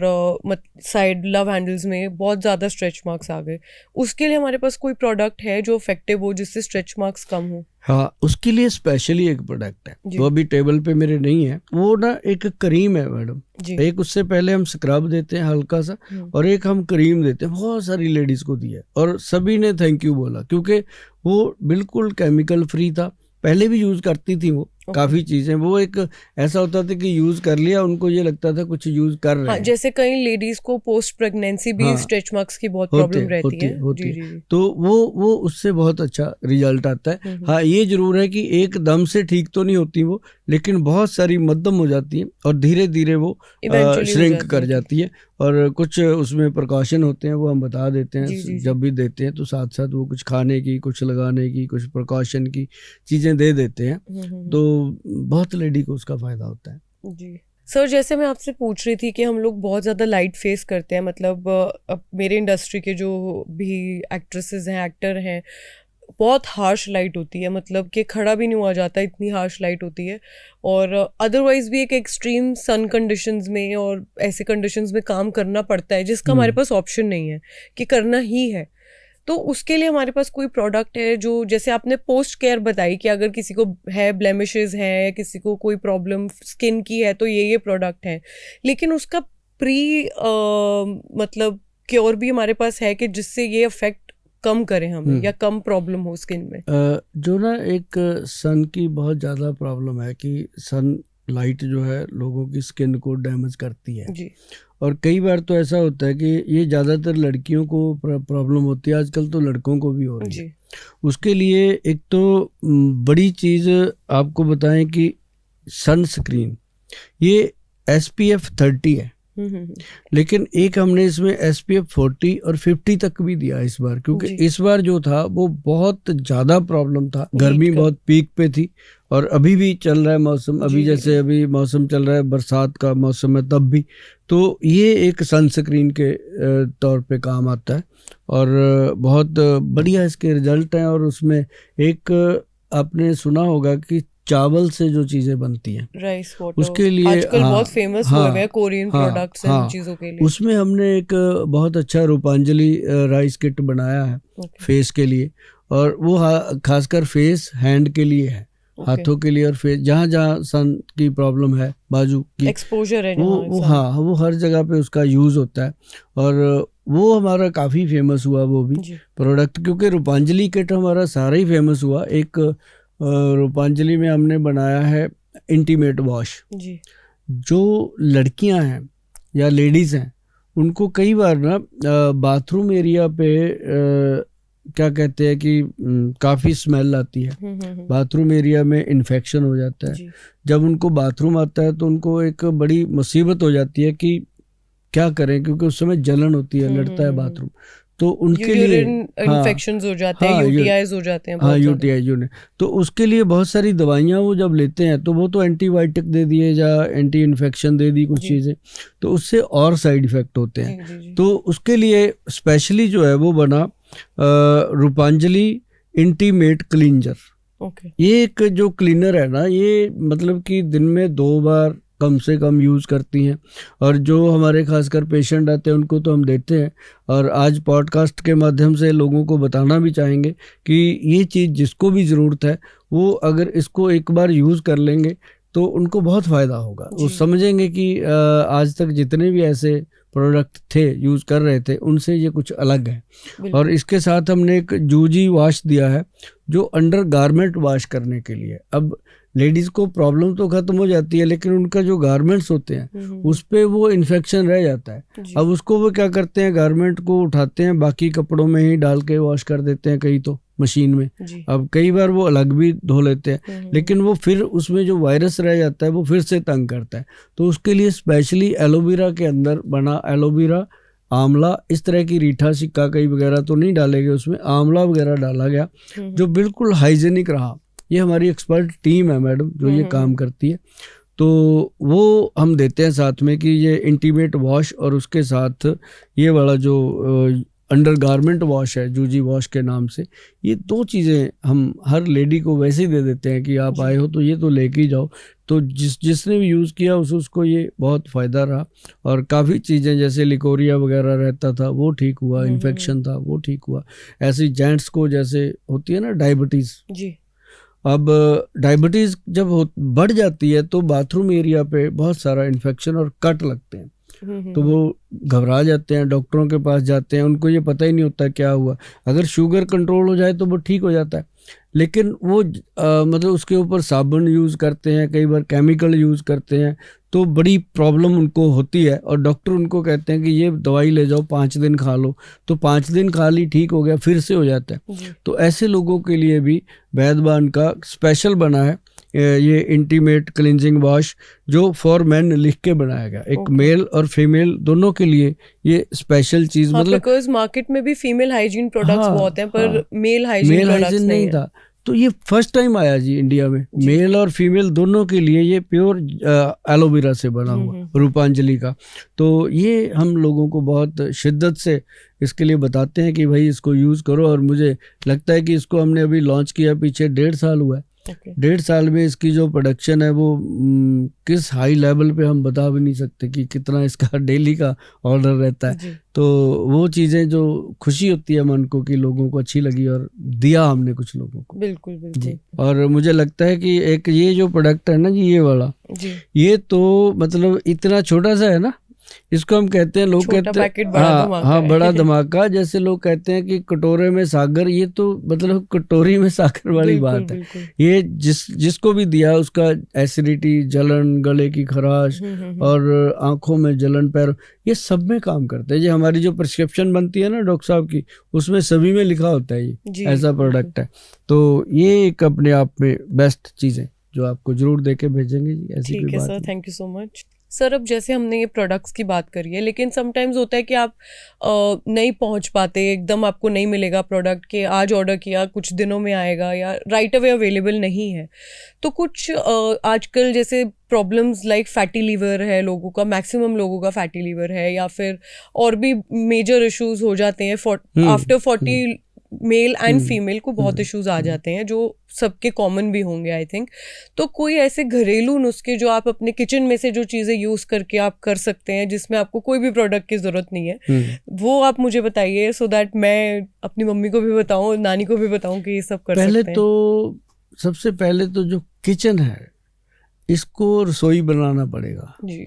साइड लव हैंडल्स में बहुत ज़्यादा स्ट्रेच मार्क्स आ गए। उसके लिए हमारे पास कोई प्रोडक्ट है जो इफेक्टिव हो जिससे स्ट्रेच मार्क्स कम हो? हाँ, उसके लिए स्पेशली एक प्रोडक्ट है, वो अभी टेबल पे मेरे नहीं है। वो ना एक क्रीम है मैडम, एक उससे पहले हम स्क्रब देते हैं हल्का सा, और एक हम क्रीम देते हैं। बहुत सारी लेडीज को दिया और सभी ने थैंक यू बोला, क्योंकि वो बिल्कुल केमिकल फ्री था। पहले भी यूज करती थी वो काफी चीजें। वो एक ऐसा होता था कि यूज कर लिया, उनको ये लगता था कुछ यूज कर रहे हैं। जैसे कई लेडीज को पोस्ट प्रेगनेंसी भी स्ट्रेच मार्क्स की बहुत प्रॉब्लम रहती है। जी। तो वो उससे बहुत अच्छा रिजल्ट आता है। हाँ, ये जरूर है कि एकदम से ठीक तो नहीं होती वो, लेकिन बहुत सारी मध्यम हो जाती है और धीरे धीरे वो श्रिंक कर जाती है। और कुछ उसमें प्रिकॉशन होते हैं, वो हम बता देते हैं जब भी देते हैं, तो साथ साथ वो कुछ खाने की, कुछ लगाने की, कुछ प्रिकॉशन की चीजें दे देते हैं। तो बहुत लेडी को उसका फायदा होता है। जी सर, जैसे मैं आपसे पूछ रही थी कि हम लोग बहुत ज़्यादा लाइट फेस करते हैं, मतलब अब मेरे इंडस्ट्री के जो भी एक्ट्रेसेस हैं, एक्टर हैं, बहुत हार्श लाइट होती है, मतलब कि खड़ा भी नहीं हुआ जाता, इतनी हार्श लाइट होती है। और अदरवाइज भी एक एक्सट्रीम सन कंडीशंस में और ऐसे कंडीशंस में काम करना पड़ता है जिसका हमारे पास ऑप्शन नहीं है कि करना ही है। तो उसके लिए हमारे पास कोई प्रोडक्ट है जो, जैसे आपने पोस्ट केयर बताई कि अगर किसी को है ब्लेमिशेस है, किसी को कोई प्रॉब्लम स्किन की है, तो ये प्रोडक्ट है, लेकिन उसका प्री मतलब क्योर भी हमारे पास है कि जिससे ये अफेक्ट कम करें हमें या कम प्रॉब्लम हो स्किन में? जो ना एक सन की बहुत ज़्यादा प्रॉब्लम है कि सन लाइट जो है लोगों की स्किन को डैमेज करती है जी। और कई बार तो ऐसा होता है कि ये ज़्यादातर लड़कियों को प्रॉब्लम होती है, आजकल तो लड़कों को भी हो रही है। उसके लिए एक तो बड़ी चीज़ आपको बताएं कि सनस्क्रीन, ये SPF 30 है, लेकिन एक हमने इसमें SPF 40 और 50 तक भी दिया इस बार, क्योंकि इस बार जो था वो बहुत ज़्यादा प्रॉब्लम था, गर्मी बहुत पीक पे थी और अभी भी चल रहा है मौसम। अभी जैसे अभी मौसम चल रहा है, बरसात का मौसम है तब भी, तो ये एक सनस्क्रीन के तौर पे काम आता है और बहुत बढ़िया इसके रिजल्ट हैं। और उसमें एक आपने सुना होगा कि चावल से जो चीजें बनती हैं, राइस वाटर, उसके लिए आजकल बहुत फेमस हुए हैं कोरियन प्रोडक्ट्स इन चीजों के लिए। उसमें हमने एक बहुत अच्छा रूपांजलि राइस किट बनाया है फेस के लिए, और वो खासकर फेस हैंड के लिए है, हाथों के लिए। और फेस जहाँ जहाँ सन की प्रॉब्लम है, बाजू की एक्सपोजर है, वो हर जगह पे उसका यूज होता है। और वो हमारा काफी फेमस हुआ वो भी प्रोडक्ट, क्योंकि रूपांजलि किट हमारा सारा ही फेमस हुआ। एक रूपांजलि में हमने बनाया है इंटीमेट वॉश। जो लड़कियां हैं या लेडीज हैं, उनको कई बार ना बाथरूम एरिया पे क्या कहते हैं कि काफ़ी स्मेल आती है, बाथरूम एरिया में इन्फेक्शन हो जाता है। जब उनको बाथरूम आता है तो उनको एक बड़ी मुसीबत हो जाती है कि क्या करें, क्योंकि उस समय जलन होती है, लड़ता है बाथरूम, तो उनके लिए इन्फेक्शंस हो जाते हैं, यूटीआईज हो जाते हैं, यूटीआई जो ने, तो उसके लिए बहुत सारी दवाइयाँ वो जब लेते हैं तो वो तो एंटीबायोटिक दे दिए या एंटी इन्फेक्शन दे दी कुछ चीज़ें, तो उससे और साइड इफेक्ट होते हैं। तो उसके लिए स्पेशली जो है वो बना रूपांजलि इंटीमेट क्लींजर। ये एक जो क्लीनर है ना, ये मतलब कि दिन में 2 बार कम से कम यूज़ करती हैं, और जो हमारे खासकर पेशेंट आते हैं उनको तो हम देते हैं। और आज पॉडकास्ट के माध्यम से लोगों को बताना भी चाहेंगे कि ये चीज़ जिसको भी ज़रूरत है वो अगर इसको एक बार यूज़ कर लेंगे तो उनको बहुत फ़ायदा होगा। वो समझेंगे कि आज तक जितने भी ऐसे प्रोडक्ट थे यूज़ कर रहे थे उनसे ये कुछ अलग है। और इसके साथ हमने एक जूजी वॉश दिया है जो अंडर गारमेंट वॉश करने के लिए। अब लेडीज को प्रॉब्लम तो खत्म हो जाती है, लेकिन उनका जो गारमेंट्स होते हैं उस पे वो इन्फेक्शन रह जाता है। अब उसको वो क्या करते हैं, गारमेंट को उठाते हैं, बाकी कपड़ों में ही डाल के वॉश कर देते हैं, कई तो मशीन में। अब कई बार वो अलग भी धो लेते हैं, लेकिन वो फिर उसमें जो वायरस रह जाता है वो फिर से तंग करता है। तो उसके लिए स्पेशली एलोवेरा के अंदर बना, एलोवेरा, आंवला, इस तरह की रीठा सिक्का कई वगैरह तो नहीं डाले गए उसमें, आंवला वगैरह डाला गया जो बिल्कुल हाइजेनिक रहा। ये हमारी एक्सपर्ट टीम है मैडम जो ये काम करती है, तो वो हम देते हैं साथ में कि ये इंटीमेट वॉश और उसके साथ ये वाला जो अंडर गारमेंट वॉश है जूजी वॉश के नाम से, ये 2 चीज़ें हम हर लेडी को वैसे ही दे देते हैं कि आप आए हो तो ये तो लेके ही जाओ। तो जिसने भी यूज़ किया उसको ये बहुत फ़ायदा रहा, और काफ़ी चीज़ें जैसे लिकोरिया वगैरह रहता था वो ठीक हुआ, इन्फेक्शन था वो ठीक हुआ। ऐसे जेंट्स को जैसे होती है ना डायबिटीज़ जी, अब डायबिटीज़ जब बढ़ जाती है तो बाथरूम एरिया पे बहुत सारा इन्फेक्शन और कट लगते हैं, तो वो घबरा जाते हैं, डॉक्टरों के पास जाते हैं, उनको ये पता ही नहीं होता क्या हुआ। अगर शुगर कंट्रोल हो जाए तो वो ठीक हो जाता है, लेकिन वो मतलब उसके ऊपर साबुन यूज़ करते हैं, कई बार केमिकल यूज़ करते हैं, तो बड़ी प्रॉब्लम उनको होती है, और डॉक्टर उनको कहते हैं कि ये दवाई ले जाओ 5 दिन खा लो, तो 5 दिन खा ली ठीक हो गया, फिर से हो जाता है। तो ऐसे लोगों के लिए भी वैद्यवान का स्पेशल बना है ये इंटीमेट क्लिनजिंग वॉश, जो फॉर मेन लिख के बनाया गया, एक मेल और फीमेल दोनों के लिए ये स्पेशल चीज। मतलब बिकॉज मार्केट में भी फीमेल हाइजीन प्रोडक्ट्स बहुत हैं, पर मेल हाइजीन नहीं था, तो ये फर्स्ट टाइम आया जी इंडिया में, मेल और फीमेल दोनों के लिए, ये प्योर एलोवेरा से बना हुआ रूपांजलि का। तो ये हम लोगों को बहुत शिद्दत से इसके लिए बताते हैं कि भाई इसको यूज़ करो, और मुझे लगता है कि इसको हमने अभी लॉन्च किया पीछे 1.5 साल हुआ है। 1.5 साल में इसकी जो प्रोडक्शन है वो किस हाई लेवल पे हम बता भी नहीं सकते कि कितना इसका डेली का ऑर्डर रहता है। तो वो चीज़ें जो खुशी होती है मन को कि लोगों को अच्छी लगी और दिया हमने कुछ लोगों को। बिल्कुल बिल्कुल। और मुझे लगता है कि एक ये जो प्रोडक्ट है ना जी, ये वाला जी, ये तो मतलब इतना छोटा सा है ना, इसको हम कहते हैं, लोग कहते हैं हाँ बड़ा धमाका, जैसे लोग कहते हैं कि कटोरे में सागर, ये तो मतलब कटोरी में सागर वाली बात है। ये जिसको भी दिया उसका एसिडिटी, जलन, गले की खराश और आंखों में जलन, पैर, ये सब में काम करते हैं। ये हमारी जो प्रिस्क्रिप्शन बनती है ना डॉक्टर साहब की, उसमें सभी में लिखा होता है ये ऐसा प्रोडक्ट है। तो ये एक अपने आप में बेस्ट चीज़ है जो आपको जरूर देके भेजेंगे जी, ऐसी ठीक है sir, thank you so much sir. अब जैसे हमने ये प्रोडक्ट्स की बात करी है, लेकिन समटाइम्स होता है कि आप नहीं पहुंच पाते, एकदम आपको नहीं मिलेगा प्रोडक्ट, के आज ऑर्डर किया कुछ दिनों में आएगा या राइट अवे अवेलेबल नहीं है। तो कुछ आजकल जैसे प्रॉब्लम्स लाइक फैटी लीवर है लोगों का, मैक्सिमम लोगों का फैटी लीवर है, या फिर और भी मेजर इश्यूज हो जाते हैं आफ्टर 40, मेल एंड फीमेल को बहुत इश्यूज आ जाते हैं जो सबके कॉमन भी होंगे आई थिंक। तो कोई ऐसे घरेलू नुस्खे जो आप अपने किचन में से जो चीज़ें यूज़ करके आप कर सकते हैं, जिसमें आपको कोई भी प्रोडक्ट की ज़रूरत नहीं है, वो आप मुझे बताइए, सो दैट मैं अपनी मम्मी को भी बताऊं, नानी को भी बताऊं कि ये सब कर सकते हैं। पहले तो सबसे पहले तो जो किचन है इसको रसोई बनाना पड़ेगा जी।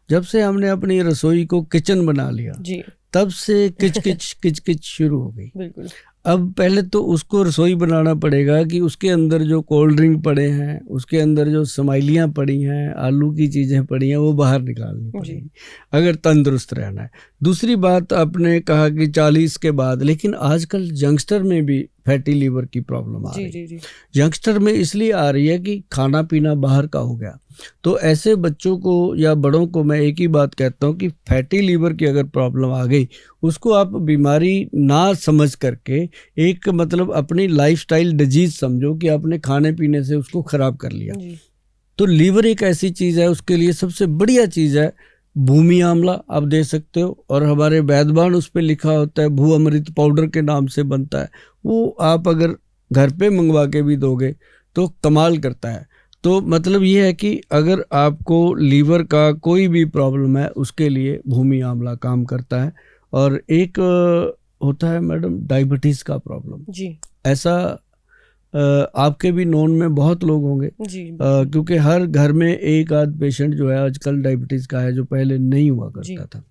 जब से हमने अपनी रसोई को किचन बना लिया जी, तब से किच शुरू हो गई। बिल्कुल। अब पहले तो उसको रसोई बनाना पड़ेगा कि उसके अंदर जो कोल्ड ड्रिंक पड़े हैं, उसके अंदर जो समाइलियाँ पड़ी हैं, आलू की चीज़ें पड़ी हैं, वो बाहर निकालनी पड़ेगी अगर तंदुरुस्त रहना है। दूसरी बात आपने कहा कि 40 के बाद, लेकिन आजकल यंगस्टर में भी फैटी लीवर की प्रॉब्लम आ रही है। यंगस्टर में इसलिए आ रही है कि खाना पीना बाहर का हो गया। तो ऐसे बच्चों को या बड़ों को मैं एक ही बात कहता हूँ कि फैटी लीवर की अगर प्रॉब्लम आ गई, उसको आप बीमारी ना समझ करके एक मतलब अपनी लाइफस्टाइल डिजीज समझो कि आपने खाने पीने से उसको खराब कर लिया। तो लीवर एक ऐसी चीज़ है, उसके लिए सबसे बढ़िया चीज़ है भूमि आंवला, आप दे सकते हो, और हमारे वैद्यवान उस पर लिखा होता है, भू अमृत पाउडर के नाम से बनता है, वो आप अगर घर पे मंगवा के भी दोगे तो कमाल करता है। तो मतलब ये है कि अगर आपको लीवर का कोई भी प्रॉब्लम है उसके लिए भूमि आंवला काम करता है। और एक होता है मैडम डायबिटीज़ का प्रॉब्लम जी, ऐसा आपके भी नोन में बहुत लोग होंगे जी, क्योंकि हर घर में एक आध पेशेंट जो है आजकल डायबिटीज़ का है, जो पहले नहीं हुआ करता था।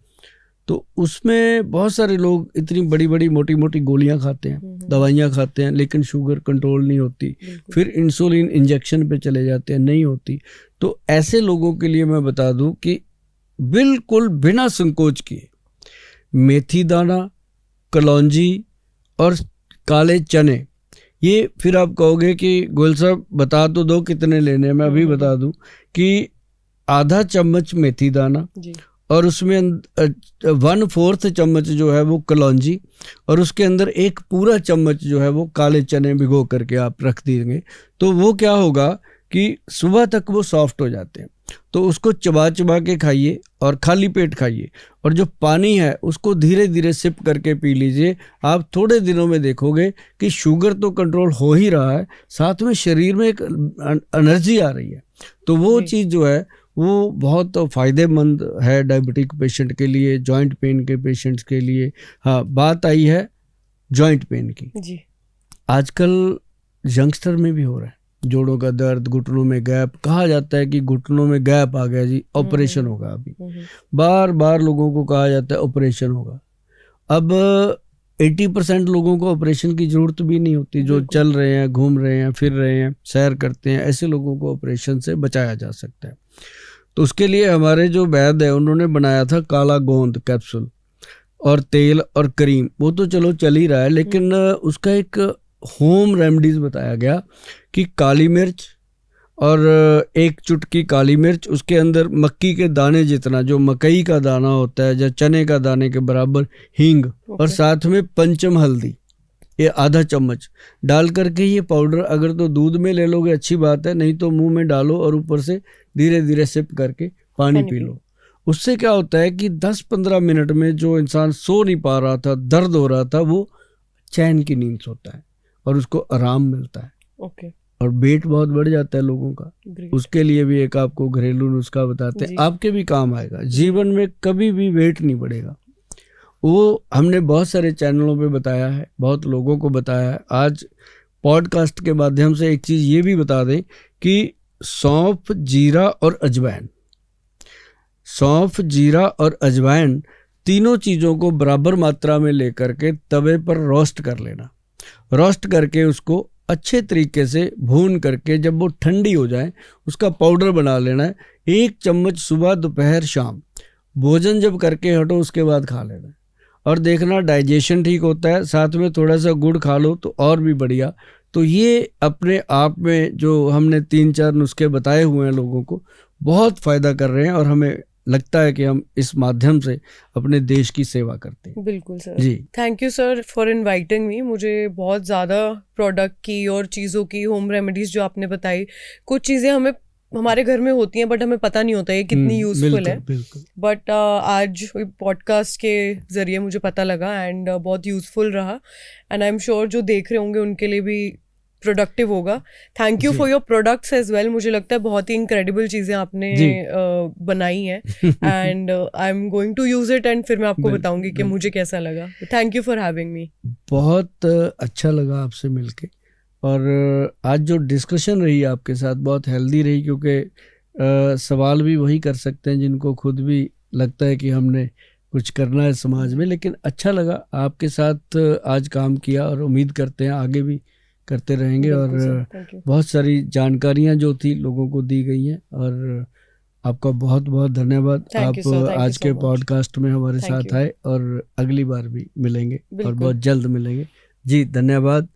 तो उसमें बहुत सारे लोग इतनी बड़ी बड़ी मोटी मोटी गोलियां खाते हैं, दवाइयां खाते हैं, लेकिन शुगर कंट्रोल नहीं होती, फिर इंसुलिन इंजेक्शन पे चले जाते हैं, नहीं होती। तो ऐसे लोगों के लिए मैं बता दूं कि बिल्कुल बिना संकोच किए मेथी दाना, कलौंजी और काले चने, ये फिर आप कहोगे कि गोयल साहब बता तो दो कितने लेने हैं, मैं अभी बता दूं कि आधा चम्मच मेथी दाना और उसमें 1/4 चम्मच जो है वो कलौंजी, और उसके अंदर एक पूरा चम्मच जो है वो काले चने भिगो करके आप रख देंगे। तो वो क्या होगा कि सुबह तक वो सॉफ्ट हो जाते हैं। तो उसको चबा चबा के खाइए और खाली पेट खाइए, और जो पानी है उसको धीरे धीरे सिप करके पी लीजिए। आप थोड़े दिनों में देखोगे कि शुगर तो कंट्रोल हो ही रहा है, साथ में शरीर में एक एनर्जी आ रही है। तो वो चीज़ जो है वो बहुत फ़ायदेमंद है डायबिटिक पेशेंट के लिए, जॉइंट पेन के पेशेंट्स के लिए। हाँ, बात आई है जॉइंट पेन की जी। आजकल यंगस्टर में भी हो रहा है, जोड़ों का दर्द, घुटनों में गैप। कहा जाता है कि घुटनों में गैप आ गया जी, ऑपरेशन होगा। अभी बार बार लोगों को कहा जाता है ऑपरेशन होगा। अब 80% लोगों को ऑपरेशन की जरूरत भी नहीं होती, जो चल रहे हैं, घूम रहे हैं, फिर रहे हैं, सैर करते हैं, ऐसे लोगों को ऑपरेशन से बचाया जा सकता है। तो उसके लिए हमारे जो वैद्य है उन्होंने बनाया था काला गोंद कैप्सूल और तेल और क्रीम। वो तो चलो चल ही रहा है, लेकिन उसका एक होम रेमेडीज बताया गया कि काली मिर्च और 1 चुटकी काली मिर्च, उसके अंदर मक्की के दाने जितना, जो मकई का दाना होता है या चने का दाने के बराबर हींग, और साथ में पंचम हल्दी, ये आधा चम्मच डाल करके ये पाउडर अगर तो दूध में ले लोगे अच्छी बात है, नहीं तो मुंह में डालो और ऊपर से धीरे धीरे सिप करके पानी पी लो। उससे क्या होता है कि 10-15 मिनट में जो इंसान सो नहीं पा रहा था, दर्द हो रहा था, वो चैन की नींद सोता है और उसको आराम मिलता है। ओके। और वेट बहुत बढ़ जाता है लोगों का, उसके लिए भी एक आपको घरेलू नुस्खा बताते हैं, आपके भी काम आएगा। जीवन में कभी भी वेट नहीं बढ़ेगा, वो हमने बहुत सारे चैनलों पे बताया है, बहुत लोगों को बताया है। आज पॉडकास्ट के माध्यम से एक चीज़ ये भी बता दें कि सौंफ, जीरा और अजवाइन, सौंफ, जीरा और अजवाइन तीनों चीज़ों को बराबर मात्रा में लेकर के तवे पर रोस्ट कर लेना। रोस्ट करके उसको अच्छे तरीके से भून करके जब वो ठंडी हो जाए उसका पाउडर बना लेना है। 1 चम्मच सुबह, दोपहर, शाम, भोजन जब करके हटो उसके बाद खा लेना है, और देखना डाइजेशन ठीक होता है। साथ में थोड़ा सा गुड़ खा लो तो और भी बढ़िया। तो ये अपने आप में जो हमने 3-4 नुस्खे बताए हुए हैं लोगों को बहुत फ़ायदा कर रहे हैं, और हमें लगता है कि हम इस माध्यम से अपने देश की सेवा करते हैं। बिल्कुल sir ji, thank you sir for inviting me. मुझे बहुत ज़्यादा प्रोडक्ट की और चीज़ों की, होम रेमेडीज़ जो आपने बताई, कुछ चीज़ें हमें हमारे घर में होती हैं बट हमें पता नहीं होता ये कितनी यूजफुल है। बट आज पॉडकास्ट के ज़रिए मुझे पता लगा एंड बहुत यूजफुल रहा, एंड आई एम श्योर जो देख रहे होंगे उनके लिए भी प्रोडक्टिव होगा। Thank you for your products as well. मुझे लगता है बहुत ही इनक्रेडिबल चीज़ें आपने बनाई हैं, and I am going to use it, एंड फिर मैं आपको बताऊंगी कि मुझे कैसा लगा। Thank you for having me. बहुत अच्छा लगा आपसे मिलके, और आज जो डिस्कशन रही आपके साथ बहुत हेल्दी रही, क्योंकि सवाल भी वही कर सकते हैं जिनको खुद भी लगता है कि हमने कुछ करना है समाज में। लेकिन अच्छा लगा आपके साथ आज काम किया, और उम्मीद करते हैं आगे भी करते रहेंगे। और बहुत सारी जानकारियां जो थी लोगों को दी गई हैं, और आपका बहुत बहुत धन्यवाद। आप आज के पॉडकास्ट में हमारे साथ आए, और अगली बार भी मिलेंगे और बहुत जल्द मिलेंगे। जी, धन्यवाद।